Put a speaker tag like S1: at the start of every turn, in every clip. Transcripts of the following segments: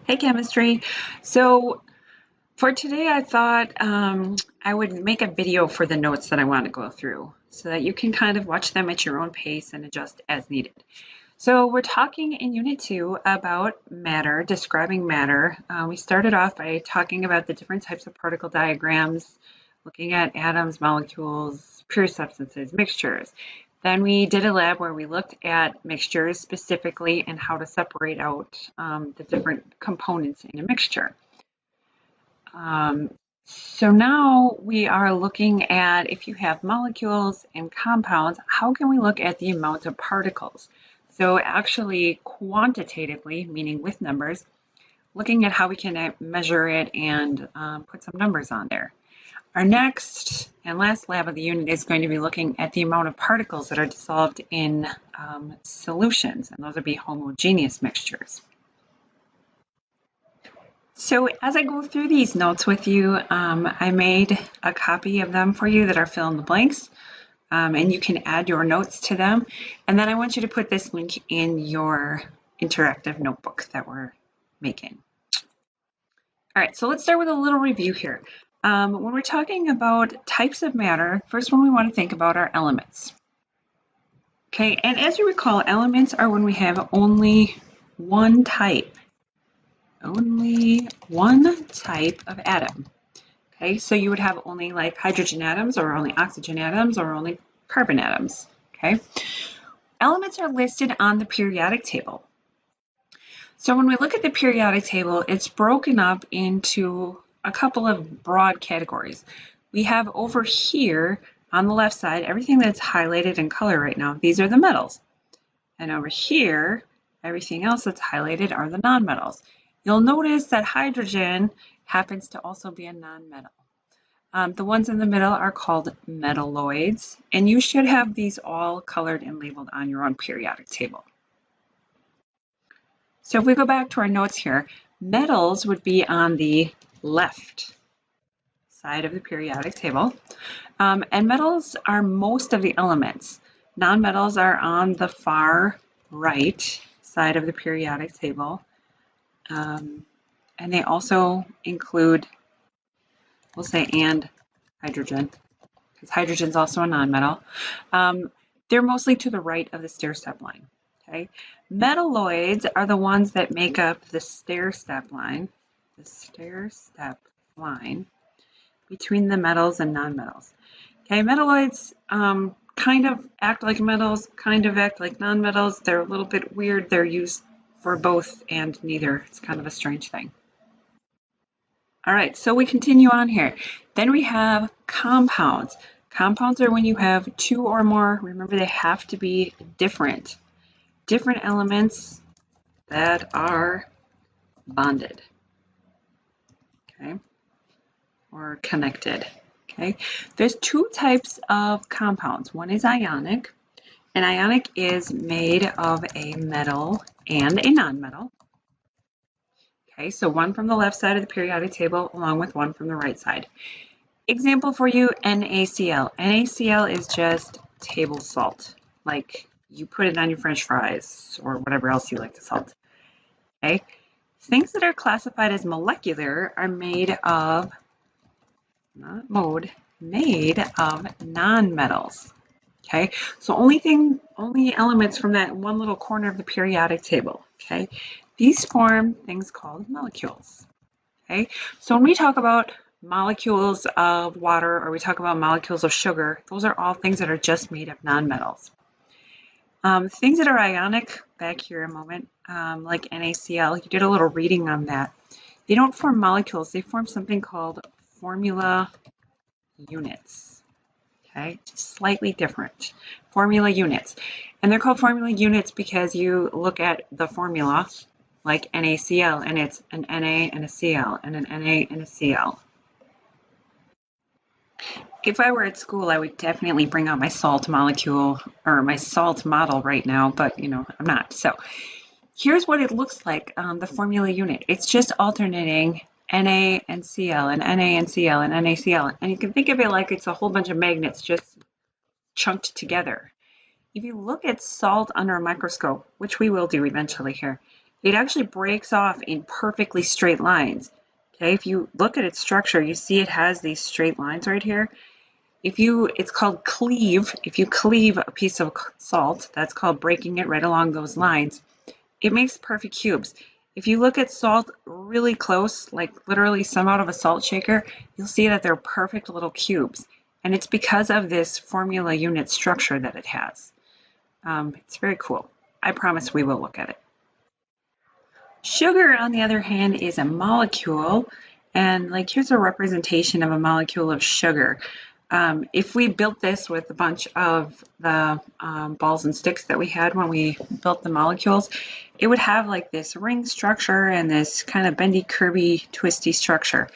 S1: Hey, chemistry. So for today, I thought I would make a video for the notes that I want to go through so that you can kind of watch them at your own pace and adjust as needed. So we're talking in Unit 2 about matter, describing matter. We started off by talking about the different types of particle diagrams, looking at atoms, molecules, pure substances, mixtures. Then we did a lab where we looked at mixtures specifically and how to separate out the different components in a mixture. Um, so now we are looking at if you have molecules and compounds, how can we look at the amount of particles? So actually quantitatively, meaning with numbers, looking at how we can measure it and put some numbers on there. Our next and last lab of the unit is going to be looking at the amount of particles that are dissolved in solutions, and those would be homogeneous mixtures. So as I go through these notes with you, I made a copy of them for you that are fill in the blanks, and you can add your notes to them. And then I want you to put this link in your interactive notebook that we're making. All right, so let's start with a little review here. When we're talking about types of matter, first one we want to think about are elements. Okay, and as you recall, elements are when we have only one type of atom. Okay, so you would have only like hydrogen atoms or only oxygen atoms or only carbon atoms. Okay, elements are listed on the periodic table. So when we look at the periodic table, it's broken up into a couple of broad categories. We have over here on the left side, everything that's highlighted in color right now, these are the metals. And over here, everything else that's highlighted are the nonmetals. You'll notice that hydrogen happens to also be a nonmetal. The ones in the middle are called metalloids, and you should have these all colored and labeled on your own periodic table. So if we go back to our notes here, metals would be on the left side of the periodic table, and metals are most of the elements. Nonmetals are on the far right side of the periodic table, and they also include, we'll say, and hydrogen, because hydrogen is also a nonmetal. They're mostly to the right of the stair-step line. Okay, metalloids are the ones that make up the stair-step line, between the metals and nonmetals. Okay, metalloids kind of act like metals, kind of act like nonmetals. They're a little bit weird. They're used for both and neither. It's kind of a strange thing. All right, so we continue on here. Then we have compounds. Compounds are when you have two or more, remember they have to be different elements that are bonded, okay, or connected, okay. There's two types of compounds. One is ionic, and ionic is made of a metal and a nonmetal. Okay, so one from the left side of the periodic table along with one from the right side. Example for you, NaCl. NaCl is just table salt, like you put it on your French fries or whatever else you like to salt. Okay, things that are classified as molecular are made of, made of nonmetals. Okay, so only elements from that one little corner of the periodic table. Okay, these form things called molecules. Okay, so when we talk about molecules of water or we talk about molecules of sugar, those are all things that are just made of nonmetals. Things that are ionic, back here a moment, like NaCl, you did a little reading on that. They don't form molecules, they form something called formula units. Okay, just slightly different. Formula units. And they're called formula units because you look at the formula, like NaCl, and it's an Na and a Cl, and an Na and a Cl. If I were at school, I would definitely bring out my salt molecule or my salt model right now, but I'm not. So here's what it looks like, the formula unit. It's just alternating Na and Cl and Na and Cl and NaCl. And you can think of it like it's a whole bunch of magnets just chunked together. If you look at salt under a microscope, which we will do eventually here, it actually breaks off in perfectly straight lines. Okay, if you look at its structure, you see it has these straight lines right here. It's called cleave. If you cleave a piece of salt, that's called breaking it right along those lines. It makes perfect cubes. If you look at salt really close, like literally some out of a salt shaker, you'll see that they're perfect little cubes. And it's because of this formula unit structure that it has. It's very cool. I promise we will look at it. Sugar, on the other hand, is a molecule, and like here's a representation of a molecule of sugar. If we built this with a bunch of the balls and sticks that we had when we built the molecules, it would have like this ring structure and this kind of bendy, curvy, twisty structure.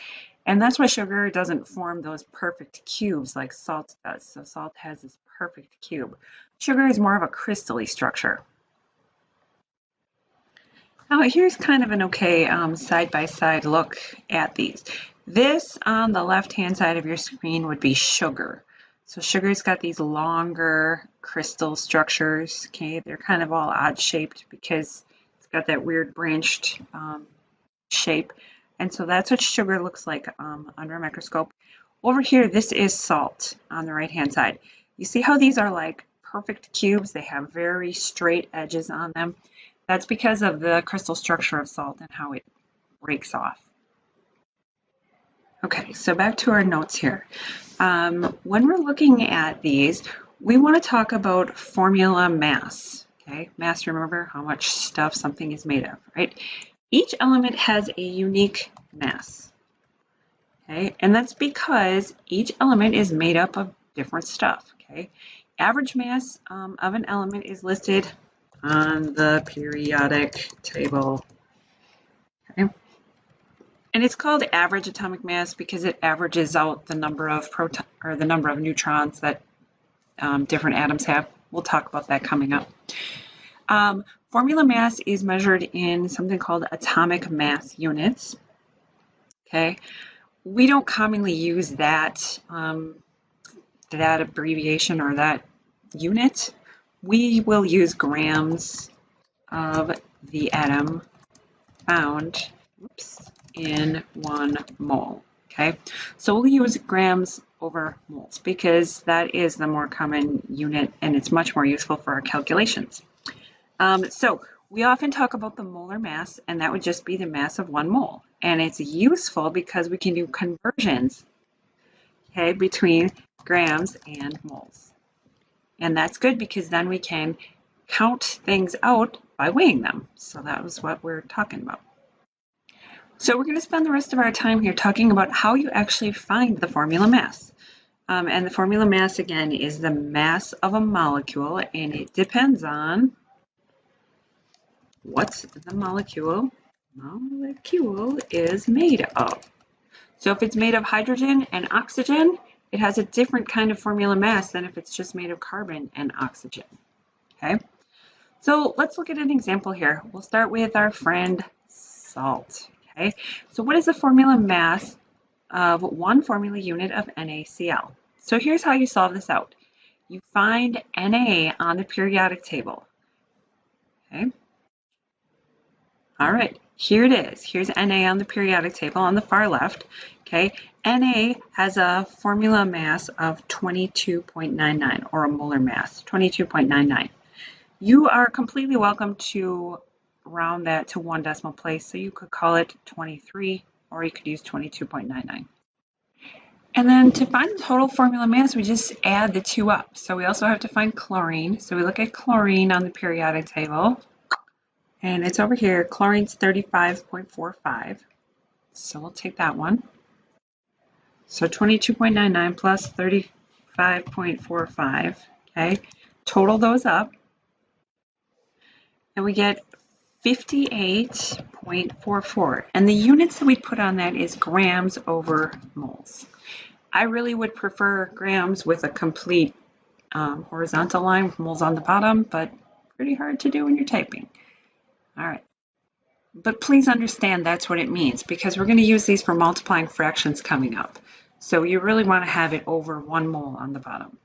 S1: And that's why sugar doesn't form those perfect cubes like salt does. So salt has this perfect cube. Sugar is more of a crystally structure. Oh, here's kind of an okay side-by-side look at these. This on the left-hand side of your screen would be sugar. So sugar's got these longer crystal structures, okay? They're kind of all odd-shaped because it's got that weird branched shape. And so that's what sugar looks like under a microscope. Over here, this is salt on the right-hand side. You see how these are like perfect cubes? They have very straight edges on them. That's because of the crystal structure of salt and how it breaks off. Okay, so back to our notes here. When we're looking at these, we want to talk about formula mass. Okay, mass, remember how much stuff something is made of, right? Each element has a unique mass. Okay, and that's because each element is made up of different stuff. Okay, average mass of an element is listed on the periodic table. Okay. And it's called average atomic mass because it averages out the number of the number of neutrons that different atoms have. We'll talk about that coming up. Formula mass is measured in something called atomic mass units. Okay, we don't commonly use that that abbreviation or that unit. We will use grams of the atom found in 1 mole. Okay, so we'll use grams over moles because that is the more common unit and it's much more useful for our calculations. So we often talk about the molar mass, and that would just be the mass of 1 mole. And it's useful because we can do conversions, okay, between grams and moles. And that's good because then we can count things out by weighing them. So that was what we're talking about. So we're going to spend the rest of our time here talking about how you actually find the formula mass. And the formula mass, again, is the mass of a molecule, and it depends on what the molecule is made of. So if it's made of hydrogen and oxygen, it has a different kind of formula mass than if it's just made of carbon and oxygen. Okay, so let's look at an example here. We'll start with our friend salt. Okay, so what is the formula mass of 1 formula unit of NaCl? So here's how you solve this out. You find Na on the periodic table. Okay. All right, here it is. Here's Na on the periodic table on the far left. Okay, Na has a formula mass of 22.99, or a molar mass, 22.99. You are completely welcome to round that to 1 decimal place, so you could call it 23, or you could use 22.99. And then to find the total formula mass, we just add the 2 up. So we also have to find chlorine. So we look at chlorine on the periodic table. And it's over here. Chlorine's 35.45. So we'll take that one. So 22.99 plus 35.45. Okay. Total those up. And we get 58.44. And the units that we put on that is grams over moles. I really would prefer grams with a complete horizontal line with moles on the bottom, but pretty hard to do when you're typing. All right. But please understand that's what it means because we're going to use these for multiplying fractions coming up. So you really want to have it over 1 mole on the bottom.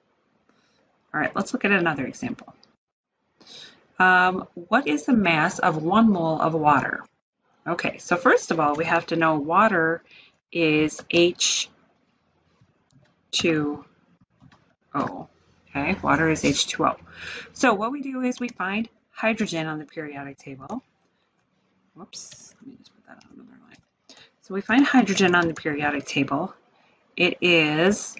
S1: All right, let's look at another example. What is the mass of 1 mole of water? Okay, so first of all, we have to know water is H2O. Okay, water is H2O. So what we do is we find hydrogen on the periodic table. Whoops, let me just put that on another line. So we find hydrogen on the periodic table. It is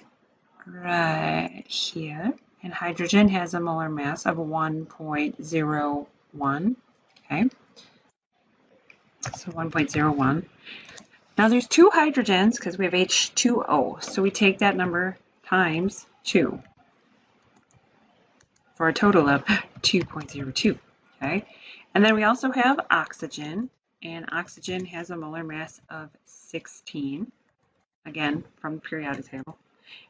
S1: right here, and hydrogen has a molar mass of 1.01. Okay, so 1.01. Now there's 2 hydrogens because we have H2O, so we take that number times 2 for a total of 2.02. Okay, and then we also have oxygen, and oxygen has a molar mass of 16, again from the periodic table.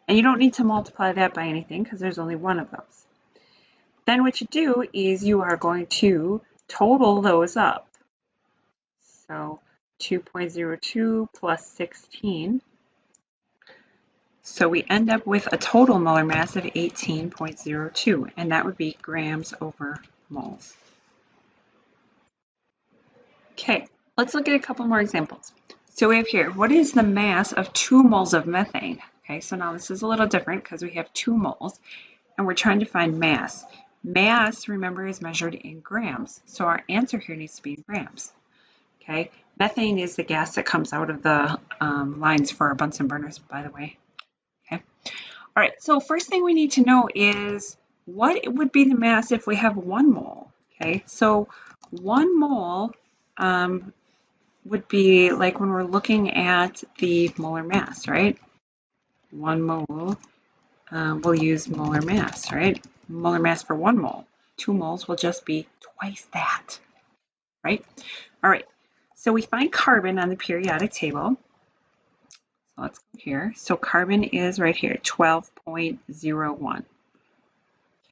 S1: And you don't need to multiply that by anything because there's only one of those. Then what you do is you are going to total those up. So 2.02 plus 16. So we end up with a total molar mass of 18.02, and that would be grams over moles. Okay, let's look at a couple more examples. So we have here, what is the mass of 2 moles of methane? Okay, so now this is a little different because we have 2 moles, and we're trying to find mass. Mass, remember, is measured in grams, so our answer here needs to be in grams. Okay, methane is the gas that comes out of the lines for our Bunsen burners, by the way. Okay, all right, so first thing we need to know is what would be the mass if we have 1 mole. Okay, so 1 mole would be like when we're looking at the molar mass, right? 1 mole, we'll use molar mass, right? Molar mass for 1 mole. 2 moles will just be twice that, right? All right, so we find carbon on the periodic table. So let's go here. So carbon is right here, 12.01.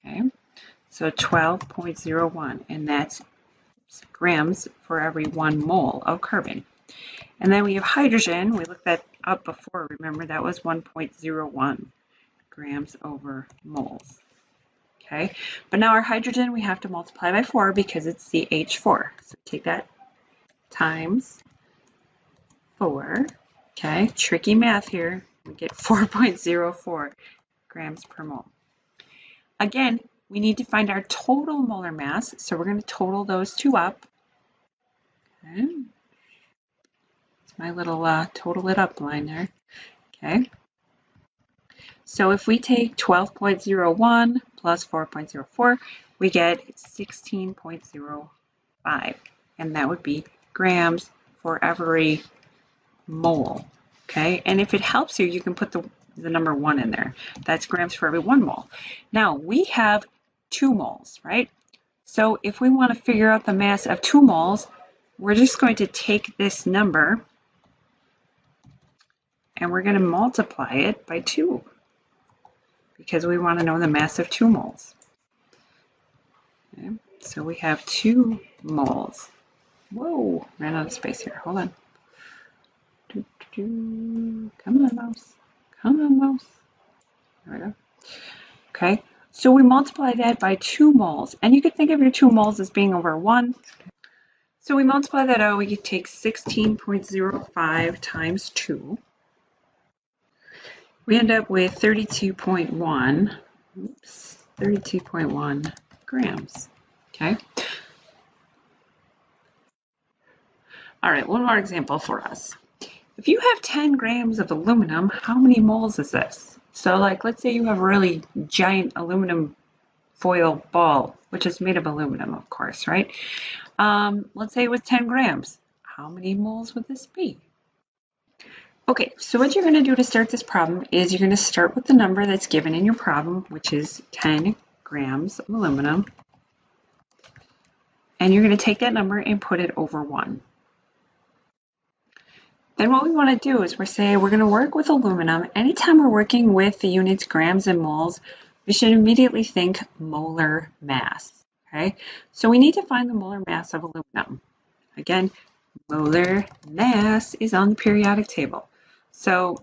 S1: Okay, so 12.01, and that's grams for every 1 mole of carbon. And then we have hydrogen. We looked that up before. Remember, that was 1.01 grams over moles. Okay, but now our hydrogen we have to multiply by 4 because it's CH4. So take that times 4. Okay, tricky math here. We get 4.04 grams per mole. Again, we need to find our total molar mass, so we're going to total those 2 up. Okay. It's my little total it up line there. Okay. So if we take 12.01 plus 4.04, we get 16.05, and that would be grams for every mole. Okay, and if it helps you, you can put the number 1 in there. That's grams for every 1 mole. Now we have 2 moles, right? So if we want to figure out the mass of 2 moles, we're just going to take this number and we're going to multiply it by 2 because we want to know the mass of 2 moles. Okay, so we have 2 moles. Whoa, ran out of space here. Hold on. Come on, mouse. Come on, mouse. There we go. Okay, so we multiply that by 2 moles, and you could think of your 2 moles as being over 1. So we multiply that out, we could take 16.05 times 2. We end up with 32.1, 32.1 grams, okay? All right, one more example for us. If you have 10 grams of aluminum, how many moles is this? So like, let's say you have a really giant aluminum foil ball, which is made of aluminum, of course, right? Let's say it was 10 grams. How many moles would this be? Okay, so what you're going to do to start this problem is you're going to start with the number that's given in your problem, which is 10 grams of aluminum. And you're going to take that number and put it over 1. Then what we want to do is we're going to work with aluminum. Anytime we're working with the units grams and moles, we should immediately think molar mass. Okay, so we need to find the molar mass of aluminum. Again, molar mass is on the periodic table. So,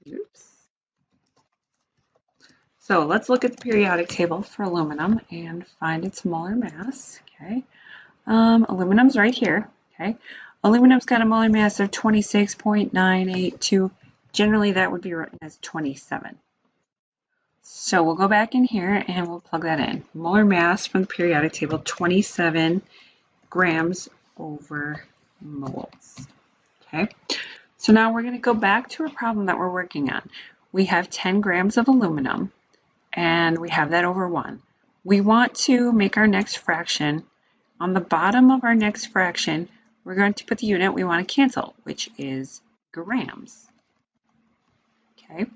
S1: oops. So let's look at the periodic table for aluminum and find its molar mass. Okay, aluminum's right here. Okay, aluminum's got a molar mass of 26.982. Generally, that would be written as 27. So we'll go back in here and we'll plug that in. Molar mass from the periodic table, 27 grams over moles. Okay, so now we're going to go back to a problem that we're working on. We have 10 grams of aluminum and we have that over 1. We want to make our next fraction. On the bottom of our next fraction, we're going to put the unit we want to cancel, which is grams. Okay.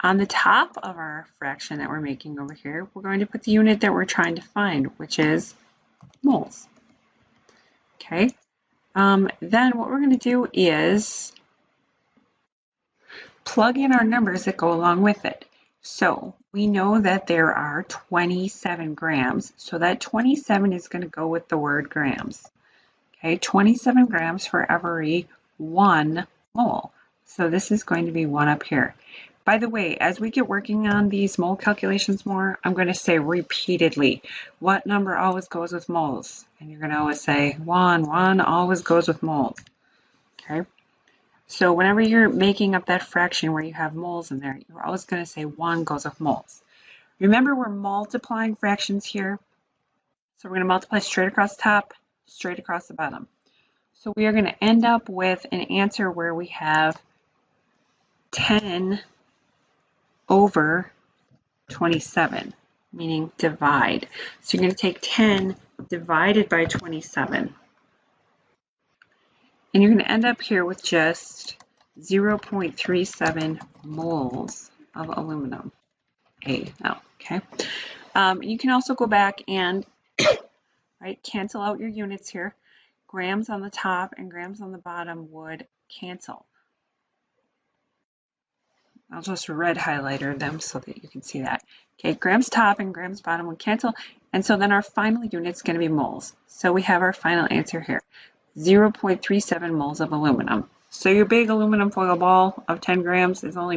S1: On the top of our fraction that we're making over here, we're going to put the unit that we're trying to find, which is moles. Okay. Then what we're going to do is plug in our numbers that go along with it. So we know that there are 27 grams. So that 27 is going to go with the word grams. Okay, 27 grams for every 1 mole. So this is going to be 1 up here. By the way, as we get working on these mole calculations more, I'm going to say repeatedly, what number always goes with moles? And you're going to always say 1, 1 always goes with moles. Okay, so whenever you're making up that fraction where you have moles in there, you're always going to say 1 goes with moles. Remember, we're multiplying fractions here. So we're going to multiply straight across the top, straight across the bottom. So we are going to end up with an answer where we have 10 over 27, meaning divide. So you're going to take 10 divided by 27. And you're going to end up here with just 0.37 moles of aluminum. Okay. You can also go back and cancel out your units here. Grams on the top and grams on the bottom would cancel. I'll just red highlighter them so that you can see that. Okay, grams top and grams bottom would cancel. And so then our final unit is going to be moles. So we have our final answer here, 0.37 moles of aluminum. So your big aluminum foil ball of 10 grams is only